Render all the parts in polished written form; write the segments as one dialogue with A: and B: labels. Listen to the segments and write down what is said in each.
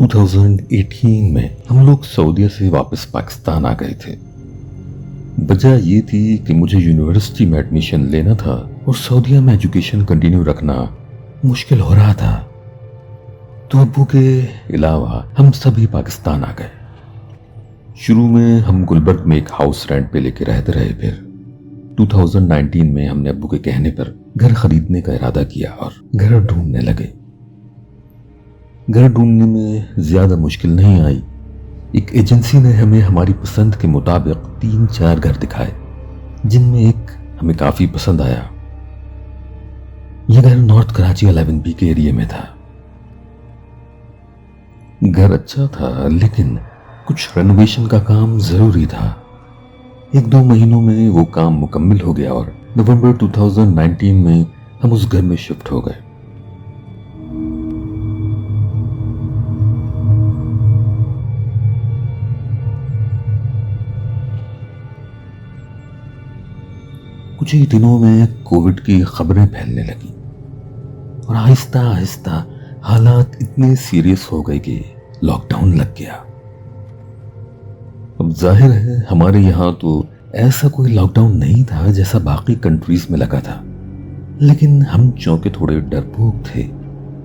A: 2018 میں ہم لوگ سعودیہ سے واپس پاکستان آ گئے تھے۔ وجہ یہ تھی کہ مجھے یونیورسٹی میں ایڈمیشن لینا تھا اور سعودیہ میں ایجوکیشن کنٹینیو رکھنا مشکل ہو رہا تھا، تو ابو کے علاوہ ہم سبھی پاکستان آ گئے۔ شروع میں ہم گلبرگ میں ایک ہاؤس رینٹ پہ لے کے رہتے رہے، پھر 2019 میں ہم نے ابو کے کہنے پر گھر خریدنے کا ارادہ کیا اور گھر ڈھونڈنے لگے۔ گھر ڈھونڈنے میں زیادہ مشکل نہیں آئی۔ ایک ایجنسی نے ہمیں ہماری پسند کے مطابق 3-4 گھر دکھائے، جن میں ایک ہمیں کافی پسند آیا۔ یہ گھر نارتھ کراچی 11B کے ایریے میں تھا۔ گھر اچھا تھا لیکن کچھ رینوویشن کا کام ضروری تھا۔ 1-2 مہینوں میں وہ کام مکمل ہو گیا اور نومبر 2019 میں ہم اس گھر میں شفٹ ہو گئے۔ کچھ ہی دنوں میں کووڈ کی خبریں پھیلنے لگی اور آہستہ آہستہ حالات اتنے سیریس ہو گئے کہ لاک ڈاؤن لگ گیا۔ اب ظاہر ہے ہمارے یہاں تو ایسا کوئی لاک ڈاؤن نہیں تھا جیسا باقی کنٹریز میں لگا تھا، لیکن ہم چونکہ تھوڑے ڈرپوک تھے،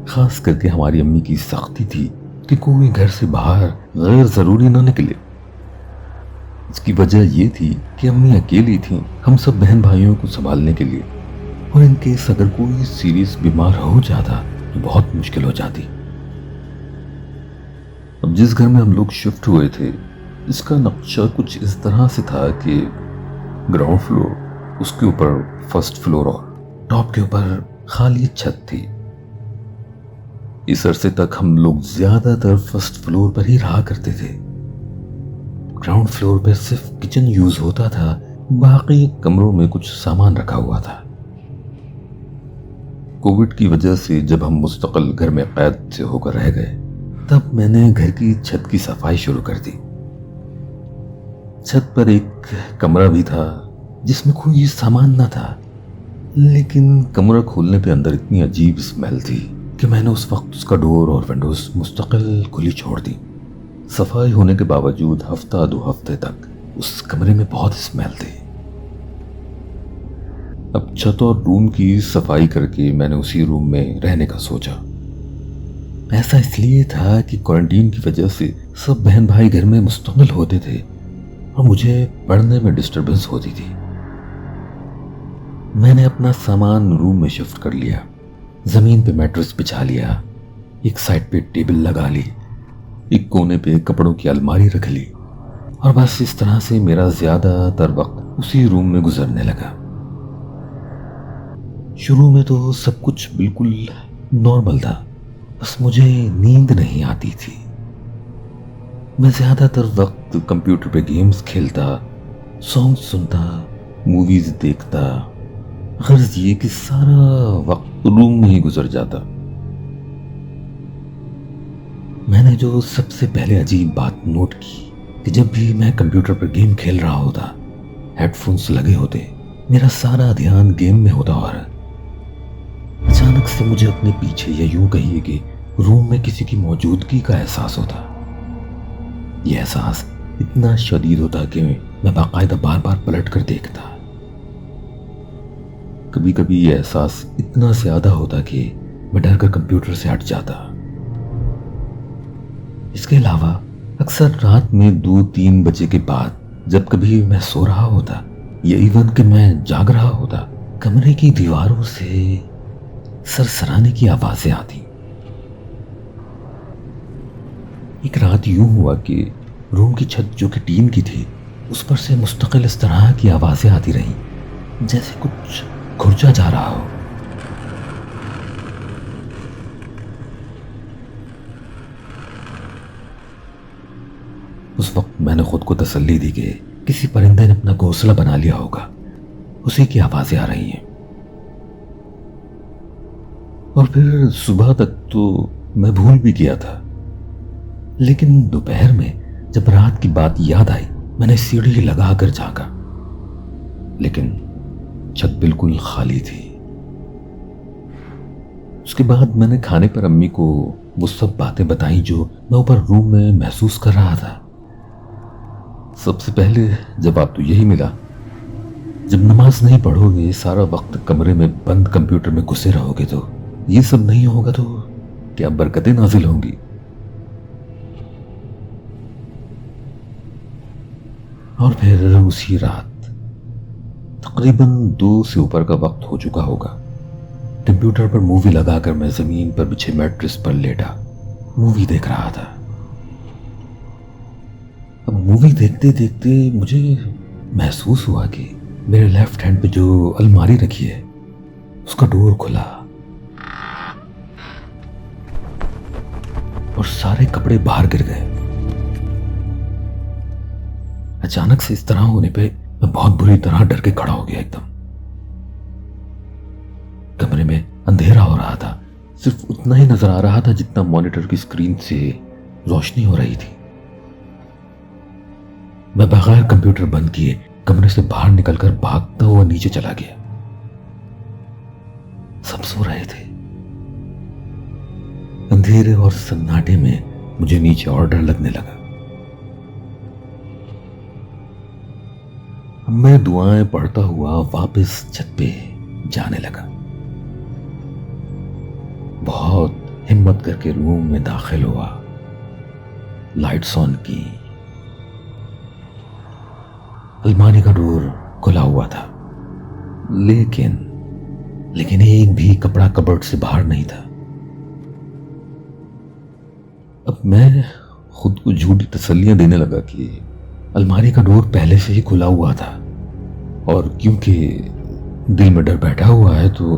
A: خاص کر کے ہماری امی کی سختی تھی کہ کوئی گھر سے باہر غیر ضروری نہ نکلے۔ اس کی وجہ یہ تھی کہ امی اکیلی تھیں ہم سب بہن بھائیوں کو سنبھالنے کے لیے، اور ان کیس اگر کوئی سیریس بیمار ہو جاتا تو بہت مشکل ہو جاتی۔ اب جس گھر میں ہم لوگ شفٹ ہوئے تھے، اس کا نقشہ کچھ اس طرح سے تھا کہ گراؤنڈ فلور، اس کے اوپر فرسٹ فلور اور ٹاپ کے اوپر خالی چھت تھی۔ اس عرصے تک ہم لوگ زیادہ تر فرسٹ فلور پر ہی رہا کرتے تھے۔ گراؤنڈ فلور پہ صرف کچن یوز ہوتا تھا، باقی کمروں میں کچھ سامان رکھا ہوا تھا۔ کووڈ کی وجہ سے جب ہم مستقل گھر میں قید سے ہو کر رہ گئے، تب میں نے گھر کی چھت کی صفائی شروع کر دی۔ چھت پر ایک کمرہ بھی تھا جس میں کوئی سامان نہ تھا، لیکن کمرہ کھولنے پہ اندر اتنی عجیب اسمیل تھی کہ میں نے اس وقت اس کا ڈور اور ونڈوز مستقل کھلی چھوڑ دی۔ صفائی ہونے کے باوجود 1-2 ہفتے تک اس کمرے میں بہت اسمیل تھی۔ اب چھت اور روم کی صفائی کر کے میں نے اسی روم میں رہنے کا سوچا۔ ایسا اس لیے تھا کہ کوارنٹین کی وجہ سے سب بہن بھائی گھر میں مشتمل ہوتے تھے اور مجھے پڑھنے میں ڈسٹربنس ہوتی تھی۔ میں نے اپنا سامان روم میں شفٹ کر لیا، زمین پہ میٹرس بچھا لیا، ایک سائڈ پہ ٹیبل لگا لی، ایک کونے پہ کپڑوں کی الماری رکھ لی، اور بس اس طرح سے میرا زیادہ تر وقت اسی روم میں گزرنے لگا۔ شروع میں تو سب کچھ بالکل نارمل تھا، بس مجھے نیند نہیں آتی تھی۔ میں زیادہ تر وقت کمپیوٹر پہ گیمز کھیلتا، سانگ سنتا، موویز دیکھتا، غرض یہ کہ سارا وقت روم میں ہی گزر جاتا۔ میں نے جو سب سے پہلے عجیب بات نوٹ کی کہ جب بھی میں کمپیوٹر پر گیم کھیل رہا ہوتا، ہیڈ فونز لگے ہوتے، میرا سارا دھیان گیم میں ہوتا اور اچانک سے مجھے اپنے پیچھے یا یوں کہیے کہ روم میں کسی کی موجودگی کا احساس ہوتا۔ یہ احساس اتنا شدید ہوتا کہ میں باقاعدہ بار بار پلٹ کر دیکھتا۔ کبھی کبھی یہ احساس اتنا زیادہ ہوتا کہ میں ڈر کر کمپیوٹر سے ہٹ جاتا۔ اس کے علاوہ اکثر رات میں 2-3 بجے کے بعد جب کبھی میں سو رہا ہوتا یا ایون کہ میں جاگ رہا ہوتا، کمرے کی دیواروں سے سرسرانے کی آوازیں آتی۔ ایک رات یوں ہوا کہ روم کی چھت جو کہ ٹین کی تھی، اس پر سے مستقل اس طرح کی آوازیں آتی رہیں جیسے کچھ کھرچا جا رہا ہو۔ اس وقت میں نے خود کو تسلی دی کہ کسی پرندے نے اپنا گھونسلہ بنا لیا ہوگا، اسی کی آوازیں آ رہی ہیں۔ اور پھر صبح تک تو میں بھول بھی گیا تھا، لیکن دوپہر میں جب رات کی بات یاد آئی، میں نے سیڑھی لگا کر جھانکا، لیکن چھت بالکل خالی تھی۔ اس کے بعد میں نے کھانے پر امی کو وہ سب باتیں بتائیں جو میں اوپر روم میں محسوس کر رہا تھا۔ سب سے پہلے جواب تو یہی ملا، جب نماز نہیں پڑھو گے، سارا وقت کمرے میں بند کمپیوٹر میں گھسے رہو گے، تو یہ سب نہیں ہوگا تو کیا برکتیں نازل ہوں گی؟ اور پھر اسی رات تقریباً 2 سے اوپر کا وقت ہو چکا ہوگا، کمپیوٹر پر مووی لگا کر میں زمین پر بچھے میٹرس پر لیٹا مووی دیکھ رہا تھا۔ اب مووی دیکھتے دیکھتے مجھے محسوس ہوا کہ میرے لیفٹ ہینڈ پہ جو الماری رکھی ہے اس کا ڈور کھلا اور سارے کپڑے باہر گر گئے۔ اچانک سے اس طرح ہونے پہ میں بہت بری طرح ڈر کے کھڑا ہو گیا۔ ایک دم کمرے میں اندھیرا ہو رہا تھا، صرف اتنا ہی نظر آ رہا تھا جتنا مانیٹر کی اسکرین سے روشنی ہو رہی تھی۔ میں بغیر کمپیوٹر بند کیے کمرے سے باہر نکل کر بھاگتا ہوا نیچے چلا گیا۔ سب سو رہے تھے۔ اندھیرے اور سناٹے میں مجھے نیچے اور ڈر لگنے لگا۔ میں دعائیں پڑھتا ہوا واپس چھت پہ جانے لگا۔ بہت ہمت کر کے روم میں داخل ہوا، لائٹس آن کی، الماری کا ڈور کھلا ہوا تھا، لیکن ایک بھی کپڑا کبرڈ سے باہر نہیں تھا۔ اب میں خود کو جھوٹی تسلیاں دینے لگا کہ الماری کا ڈور پہلے سے ہی کھلا ہوا تھا، اور کیونکہ دل میں ڈر بیٹھا ہوا ہے تو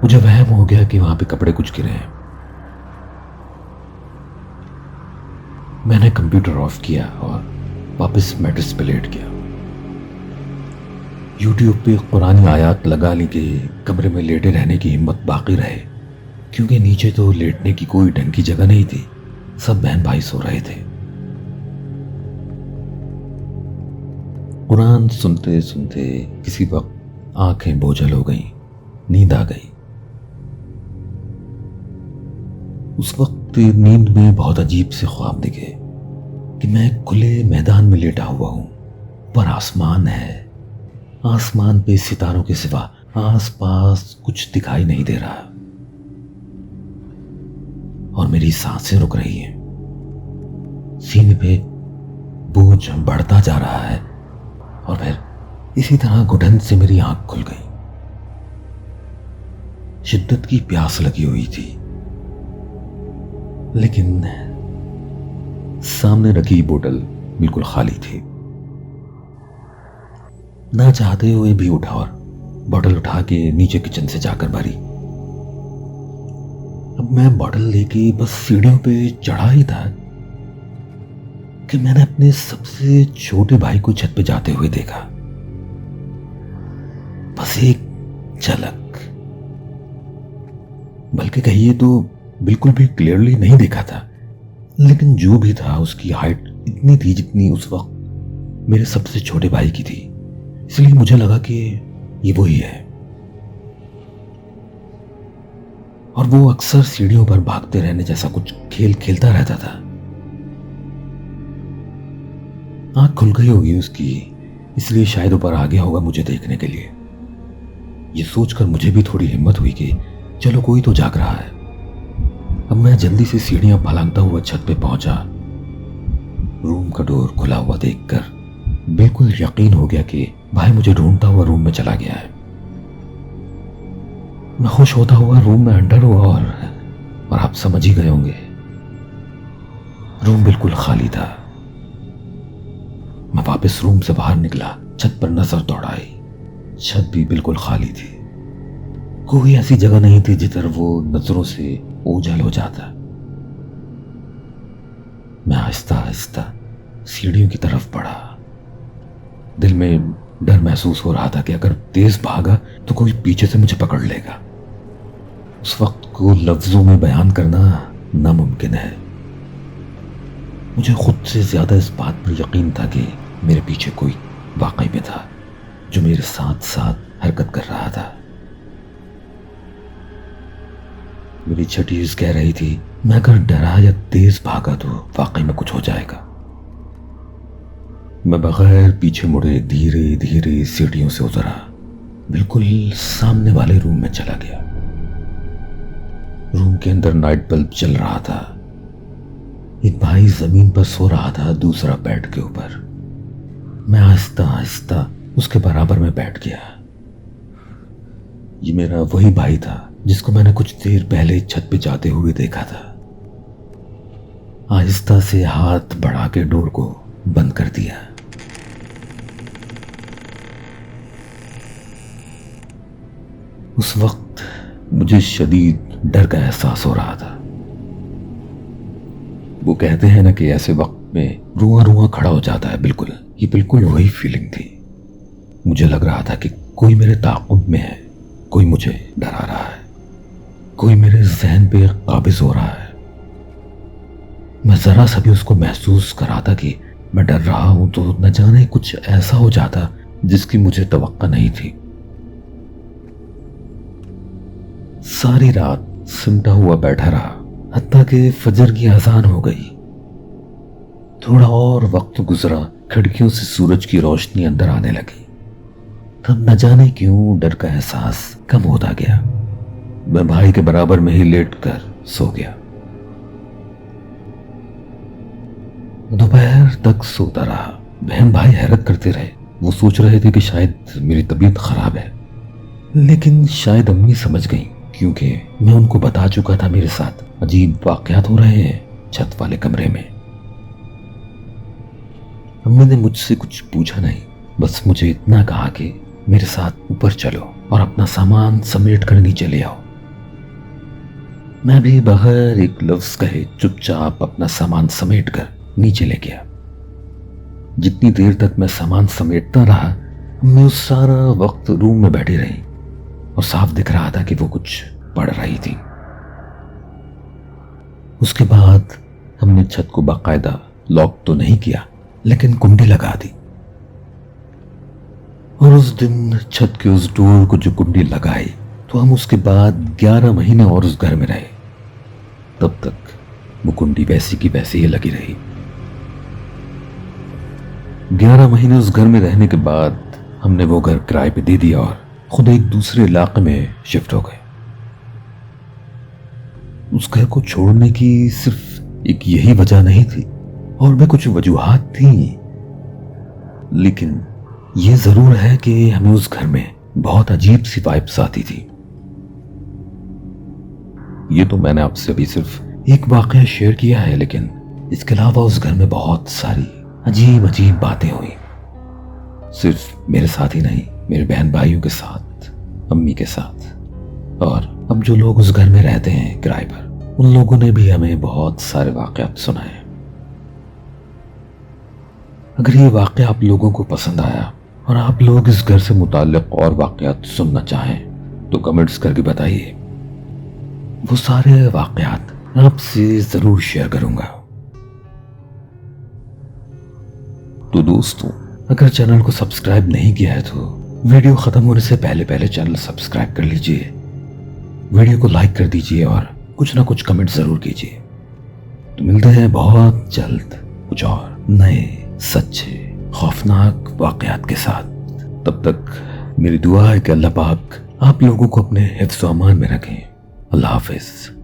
A: مجھے وہم ہو گیا کہ وہاں پہ کپڑے کچھ گرے ہیں۔ میں نے کمپیوٹر آف کیا اور واپس میٹرس پہ لیٹ گیا۔ یوٹیوب پہ قرآنی آیات لگا لی کہ کمرے میں لیٹے رہنے کی ہمت باقی رہے، کیونکہ نیچے تو لیٹنے کی کوئی ڈھنگ کی جگہ نہیں تھی، سب بہن بھائی سو رہے تھے۔ قرآن سنتے سنتے کسی وقت آنکھیں بوجھل ہو گئیں، نیند آ گئی۔ اس وقت نیند میں بہت عجیب سے خواب دکھے کہ میں کھلے میدان میں لیٹا ہوا ہوں، پر آسمان ہے، آسمان پہ ستاروں کے سوا آس پاس کچھ دکھائی نہیں دے رہا، اور میری سانسیں رک رہی ہیں، سینے پہ بوجھ بڑھتا جا رہا ہے، اور پھر اسی طرح گھٹن سے میری آنکھ کھل گئی۔ شدت کی پیاس لگی ہوئی تھی، لیکن سامنے رکھی بوتل بالکل خالی تھی۔ نہ چاہتے ہوئے بھی اٹھا اور بوتل اٹھا کے نیچے کچن سے جا کر بھری۔ اب میں بوتل لے کے بس سیڑھیوں پہ چڑھا ہی تھا کہ میں نے اپنے سب سے چھوٹے بھائی کو چھت پہ جاتے ہوئے دیکھا، بس ایک جھلک، بلکہ کہیے تو بالکل بھی کلیئرلی نہیں دیکھا تھا، لیکن جو بھی تھا اس کی ہائٹ اتنی تھی جتنی اس وقت میرے سب سے چھوٹے بھائی کی تھی، اس لیے مجھے لگا کہ یہ وہی ہے۔ اور وہ اکثر سیڑھیوں پر بھاگتے رہنے جیسا کچھ کھیل کھیلتا رہتا تھا۔ آنکھ کھل گئی ہوگی اس کی، اس لیے شاید اوپر آ گیا ہوگا مجھے دیکھنے کے لیے۔ یہ سوچ کر مجھے بھی تھوڑی ہمت ہوئی کہ چلو کوئی تو جاگ رہا ہے۔ اب میں جلدی سے سیڑھیاں پھلانگتا ہوا چھت پہ پہنچا۔ روم کا ڈور کھلا ہوا دیکھ کر بالکل یقین ہو گیا کہ بھائی مجھے ڈھونڈتا ہوا روم میں چلا گیا ہے۔ میں خوش ہوتا ہوا روم میں انٹر ہوا اور آپ سمجھ ہی گئے ہوں گے، روم بالکل خالی تھا۔ میں واپس روم سے باہر نکلا، چھت پر نظر دوڑائی، چھت بھی بالکل خالی تھی، کوئی ایسی جگہ نہیں تھی جدھر وہ نظروں سے اوجھل ہو جاتا۔ میں آہستہ آہستہ سیڑھیوں کی طرف بڑھا، دل میں ڈر محسوس ہو رہا تھا کہ اگر تیز بھاگا تو کوئی پیچھے سے مجھے پکڑ لے گا۔ اس وقت کو لفظوں میں بیان کرنا ناممکن ہے۔ مجھے خود سے زیادہ اس بات پر یقین تھا کہ میرے پیچھے کوئی واقعی میں تھا جو میرے ساتھ ساتھ حرکت کر رہا تھا۔ میری چھٹی کہہ رہی تھی میں اگر ڈرا یا تیز بھاگا تو واقعی میں کچھ ہو جائے گا۔ میں بغیر پیچھے مڑے دھیرے دھیرے سیڑھیوں سے اترا، بالکل سامنے والے روم میں چلا گیا۔ روم کے اندر نائٹ بلب چل رہا تھا۔ ایک بھائی زمین پر سو رہا تھا، دوسرا بیڈ کے اوپر۔ میں آہستہ آہستہ اس کے برابر میں بیٹھ گیا۔ یہ میرا وہی بھائی تھا جس کو میں نے کچھ دیر پہلے چھت پہ جاتے ہوئے دیکھا تھا۔ آہستہ سے ہاتھ بڑھا کے ڈور کو بند کر دیا۔ اس وقت مجھے شدید ڈر کا احساس ہو رہا تھا۔ وہ کہتے ہیں نا کہ ایسے وقت میں رواں رواں کھڑا ہو جاتا ہے، یہ بالکل وہی فیلنگ تھی۔ مجھے لگ رہا تھا کہ کوئی میرے تعاقب میں ہے، کوئی مجھے ڈرا رہا ہے، کوئی میرے ذہن پہ قابض ہو رہا ہے۔ میں ذرا سا بھی اس کو محسوس کر رہا تھا کہ میں ڈر رہا ہوں تو نہ جانے کچھ ایسا ہو جاتا جس کی مجھے توقع نہیں تھی۔ ساری رات سمٹا ہوا بیٹھا رہا حتیٰ کہ فجر کی اذان ہو گئی۔ تھوڑا اور وقت گزرا، کھڑکیوں سے سورج کی روشنی اندر آنے لگی۔ تب نہ جانے کیوں ڈر کا احساس کم ہوتا گیا۔ میں بھائی کے برابر میں ہی لیٹ کر سو گیا۔ دوپہر تک سوتا رہا۔ بہن بھائی حیرت کرتے رہے، وہ سوچ رہے تھے کہ شاید میری طبیعت خراب ہے، لیکن شاید امی سمجھ گئیں کیونکہ میں ان کو بتا چکا تھا میرے ساتھ عجیب واقعات ہو رہے ہیں چھت والے کمرے میں۔ امی نے مجھ سے کچھ پوچھا نہیں، بس مجھے اتنا کہا کہ میرے ساتھ اوپر چلو اور اپنا سامان سمیٹ کر نیچے لے آؤ۔ میں بھی بغیر ایک لفظ کہے چپ چاپ اپنا سامان سمیٹ کر نیچے لے گیا۔ جتنی دیر تک میں سامان سمیٹتا رہا، میں اس سارا وقت روم میں بیٹھی رہی اور صاف دکھ رہا تھا کہ وہ کچھ پڑھ رہی تھی۔ اس کے بعد ہم نے چھت کو باقاعدہ لاک تو نہیں کیا لیکن کنڈی لگا دی، اور اس دن چھت کے اس ڈور کو جو کنڈی لگائی تو ہم اس کے بعد 11 مہینے اور اس گھر میں رہے۔ تب تک وہ کنڈی ویسی کی ویسی ہی لگی رہی۔ 11 مہینے اس گھر میں رہنے کے بعد ہم نے وہ گھر کرائے پہ دے دیا اور خود ایک دوسرے علاقے میں شفٹ ہو گئے۔ اس گھر کو چھوڑنے کی صرف ایک یہی وجہ نہیں تھی، اور بھی کچھ وجوہات تھیں، لیکن یہ ضرور ہے کہ ہمیں اس گھر میں بہت عجیب سی وائبس آتی تھی۔ یہ تو میں نے آپ سے ابھی صرف ایک واقعہ شیئر کیا ہے، لیکن اس کے علاوہ اس گھر میں بہت ساری عجیب عجیب باتیں ہوئی، صرف میرے ساتھ ہی نہیں، میرے بہن بھائیوں کے ساتھ، امی کے ساتھ، اور اب جو لوگ اس گھر میں رہتے ہیں کرائے پر، ان لوگوں نے بھی ہمیں بہت سارے واقعات سنائے۔ اگر یہ واقعہ آپ لوگوں کو پسند آیا اور آپ لوگ اس گھر سے متعلق اور واقعات سننا چاہیں تو کمنٹس کر کے بتائیے، وہ سارے واقعات آپ سے ضرور شیئر کروں گا۔ تو دوستوں، اگر چینل کو سبسکرائب نہیں کیا ہے تو ویڈیو ختم ہونے سے پہلے چینل سبسکرائب کر لیجئے، ویڈیو کو لائک کر دیجئے اور کچھ نہ کچھ کمنٹ ضرور کیجئے۔ تو ملتے ہیں بہت جلد کچھ اور نئے سچے خوفناک واقعات کے ساتھ۔ تب تک میری دعا ہے کہ اللہ پاک آپ لوگوں کو اپنے حفظ و امان میں رکھیں۔ اللہ حافظ۔